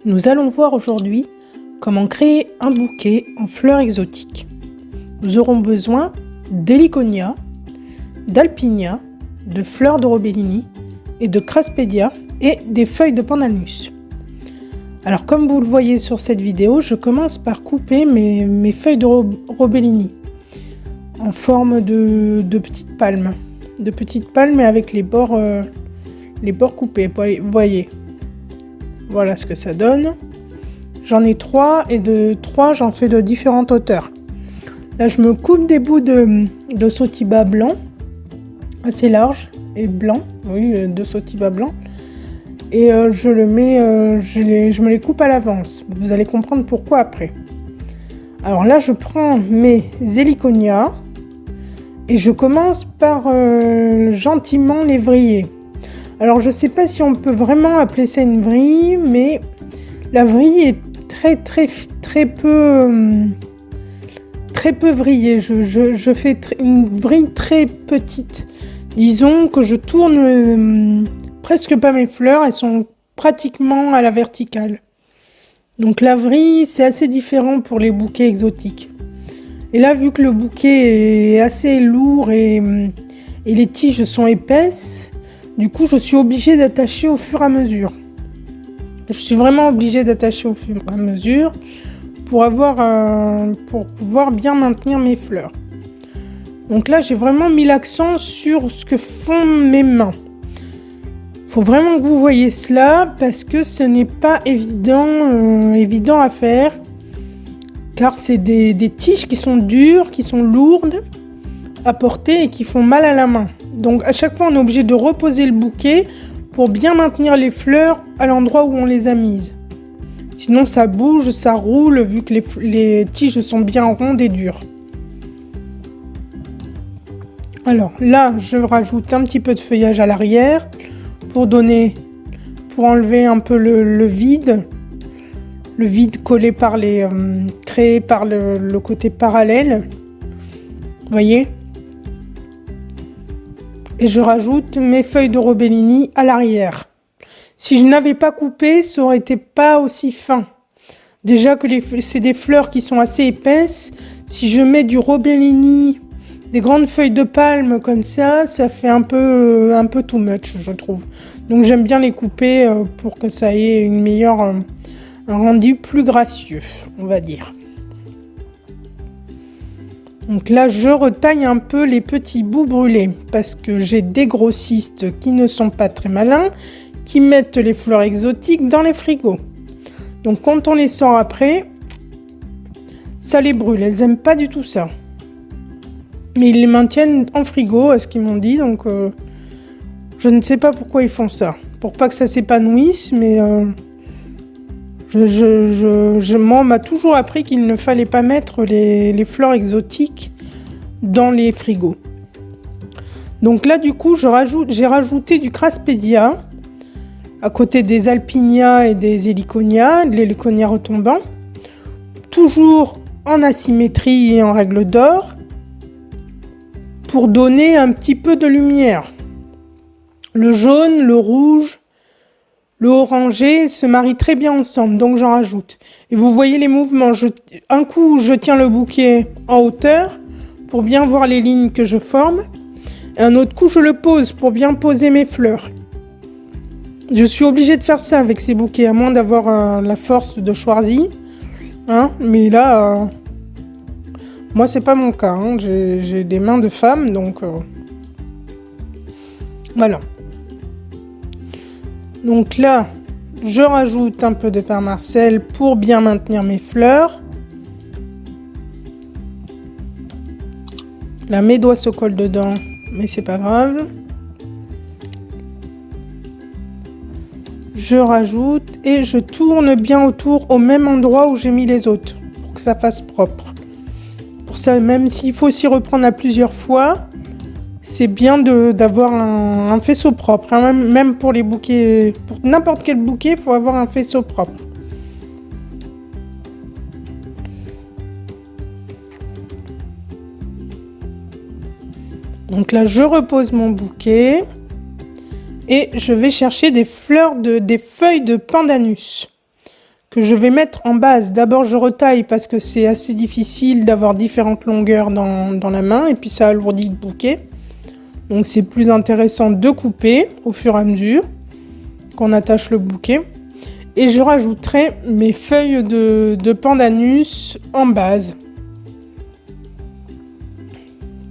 Nous allons voir aujourd'hui comment créer un bouquet en fleurs exotiques. Nous aurons besoin d'héliconia, d'alpinia, de fleurs de robellini et de craspedia et des feuilles de pandanus. Alors comme vous le voyez sur cette vidéo, je commence par couper mes feuilles de robellini en forme de petites palmes. De petites palmes mais avec les bords coupés, vous voyez. Voilà ce que ça donne. J'en ai 3 et de 3 j'en fais de différentes hauteurs. Là je me coupe des bouts de sautiba blanc, assez large et blanc, oui, de sautiba blanc. Et je me les coupe à l'avance. Vous allez comprendre pourquoi après. Alors là je prends mes héliconias et je commence par gentiment les vriller. Alors je sais pas si on peut vraiment appeler ça une vrille, mais la vrille est très peu vrillée. Je fais une vrille très petite. Disons que je tourne presque pas mes fleurs, elles sont pratiquement à la verticale. Donc la vrille c'est assez différent pour les bouquets exotiques. Et là vu que le bouquet est assez lourd et les tiges sont épaisses, du coup, je suis obligée d'attacher au fur et à mesure. Je suis vraiment obligée d'attacher au fur et à mesure pour pouvoir bien maintenir mes fleurs. Donc là, j'ai vraiment mis l'accent sur ce que font mes mains. Il faut vraiment que vous voyez cela parce que ce n'est pas évident à faire. Car c'est des tiges qui sont dures, qui sont lourdes à porter et qui font mal à la main. Donc à chaque fois on est obligé de reposer le bouquet pour bien maintenir les fleurs à l'endroit où on les a mises. Sinon ça bouge, ça roule vu que les tiges sont bien rondes et dures. Alors là je rajoute un petit peu de feuillage à l'arrière pour enlever un peu le vide. Le vide collé créé par le côté parallèle. Vous voyez ? Et je rajoute mes feuilles de robellini à l'arrière. Si je n'avais pas coupé, ça aurait été pas aussi fin. Déjà que c'est des fleurs qui sont assez épaisses. Si je mets du robellini, des grandes feuilles de palme comme ça fait un peu too much, je trouve. Donc j'aime bien les couper pour que ça ait un rendu plus gracieux, on va dire. Donc là, je retaille un peu les petits bouts brûlés parce que j'ai des grossistes qui ne sont pas très malins, qui mettent les fleurs exotiques dans les frigos. Donc quand on les sort après, ça les brûle. Elles n'aiment pas du tout ça. Mais ils les maintiennent en frigo, à ce qu'ils m'ont dit. Donc je ne sais pas pourquoi ils font ça. Pour pas que ça s'épanouisse, mais on m'a toujours appris qu'il ne fallait pas mettre les fleurs exotiques dans les frigos. Donc là, du coup, j'ai rajouté du craspedia à côté des alpinia et des héliconias, de l'héliconia retombant, toujours en asymétrie et en règle d'or, pour donner un petit peu de lumière. Le jaune, le rouge, le orangé se marient très bien ensemble, donc j'en rajoute. Et vous voyez les mouvements. Un coup, je tiens le bouquet en hauteur pour bien voir les lignes que je forme. Et un autre coup, je le pose pour bien poser mes fleurs. Je suis obligée de faire ça avec ces bouquets, à moins d'avoir la force de Schwarzy. Mais là, moi, c'est pas mon cas. J'ai des mains de femme, donc voilà. Donc là, je rajoute un peu de Père Marcel pour bien maintenir mes fleurs. Là, mes doigts se collent dedans, mais c'est pas grave. Je rajoute et je tourne bien autour au même endroit où j'ai mis les autres pour que ça fasse propre. Pour ça, même s'il faut s'y reprendre à plusieurs fois, c'est bien d'avoir un faisceau propre. Même pour les bouquets, pour n'importe quel bouquet, il faut avoir un faisceau propre. Donc là, je repose mon bouquet et je vais chercher des feuilles de pandanus. que je vais mettre en base. D'abord, je retaille parce que c'est assez difficile d'avoir différentes longueurs dans la main et puis ça alourdit le bouquet. Donc c'est plus intéressant de couper au fur et à mesure qu'on attache le bouquet. Et je rajouterai mes feuilles de pandanus en base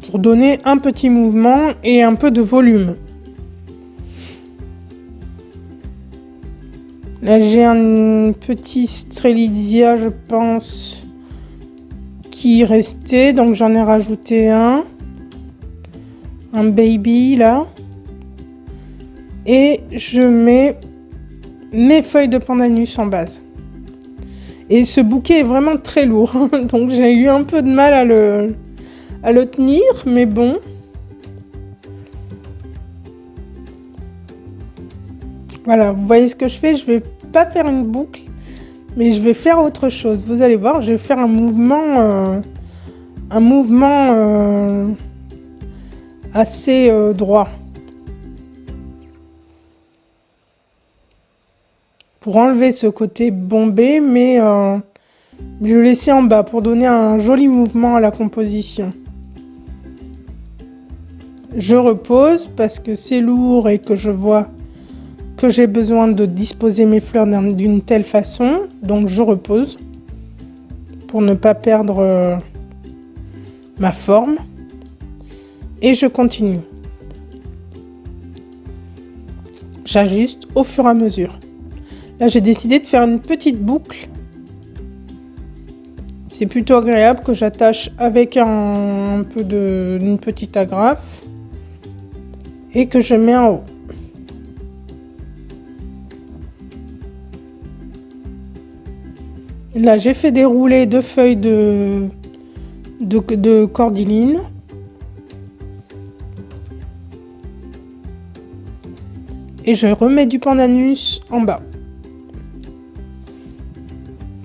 pour donner un petit mouvement et un peu de volume. Là, j'ai un petit strelitzia, je pense, qui restait. Donc, j'en ai rajouté un baby, là. Et je mets mes feuilles de pandanus en base. Et ce bouquet est vraiment très lourd. Donc, j'ai eu un peu de mal à le tenir, mais bon. Voilà, vous voyez ce que je fais? Je vais pas faire une boucle, mais je vais faire autre chose. Vous allez voir, je vais faire un mouvement assez droit. Pour enlever ce côté bombé, mais le laisser en bas pour donner un joli mouvement à la composition. Je repose parce que c'est lourd et que je vois que j'ai besoin de disposer mes fleurs d'une telle façon, donc je repose pour ne pas perdre ma forme et je continue. J'ajuste au fur et à mesure. Là, j'ai décidé de faire une petite boucle. C'est plutôt agréable que j'attache avec un peu d'une petite agrafe et que je mets en haut. Là, j'ai fait dérouler 2 feuilles de cordyline. Et je remets du pandanus en bas.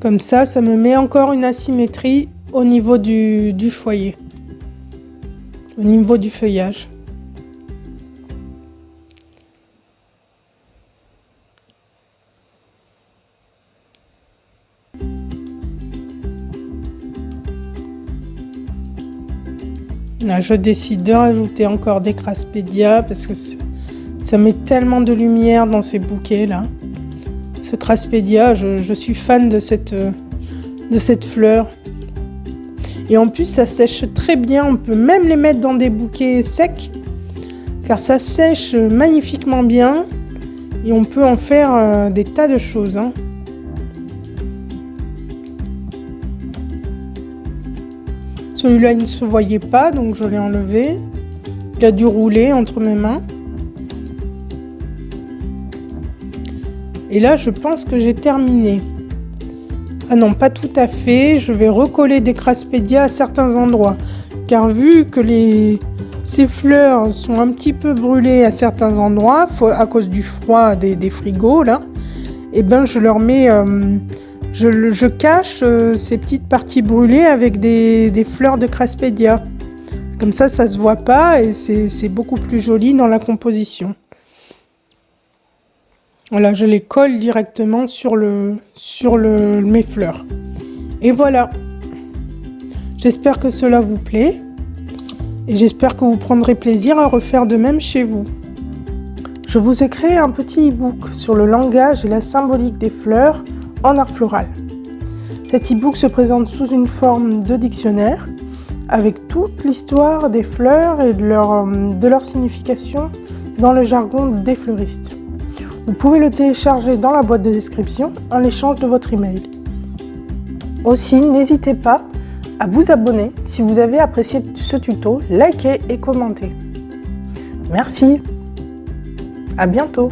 Comme ça, ça me met encore une asymétrie au niveau du foyer, au niveau du feuillage. Là, je décide de rajouter encore des Craspedia parce que ça met tellement de lumière dans ces bouquets là. Ce Craspedia, je suis fan de cette fleur. Et en plus, ça sèche très bien. On peut même les mettre dans des bouquets secs car ça sèche magnifiquement bien et on peut en faire des tas de choses, hein. Celui-là, il ne se voyait pas, donc je l'ai enlevé. Il a dû rouler entre mes mains. Et là, je pense que j'ai terminé. Ah non, pas tout à fait. Je vais recoller des Craspedia à certains endroits. Car vu que ces fleurs sont un petit peu brûlées à certains endroits, à cause du froid des frigos, là, et ben je leur mets... Je cache ces petites parties brûlées avec des fleurs de Craspedia. Comme ça se voit pas et c'est beaucoup plus joli dans la composition. Voilà, je les colle directement sur mes fleurs. Et voilà. J'espère que cela vous plaît. Et j'espère que vous prendrez plaisir à refaire de même chez vous. Je vous ai créé un petit e-book sur le langage et la symbolique des fleurs en art floral. Cet e-book se présente sous une forme de dictionnaire avec toute l'histoire des fleurs et de leur signification dans le jargon des fleuristes. Vous pouvez le télécharger dans la boîte de description en l'échange de votre email. Aussi, n'hésitez pas à vous abonner si vous avez apprécié ce tuto, likez et commentez. Merci, à bientôt.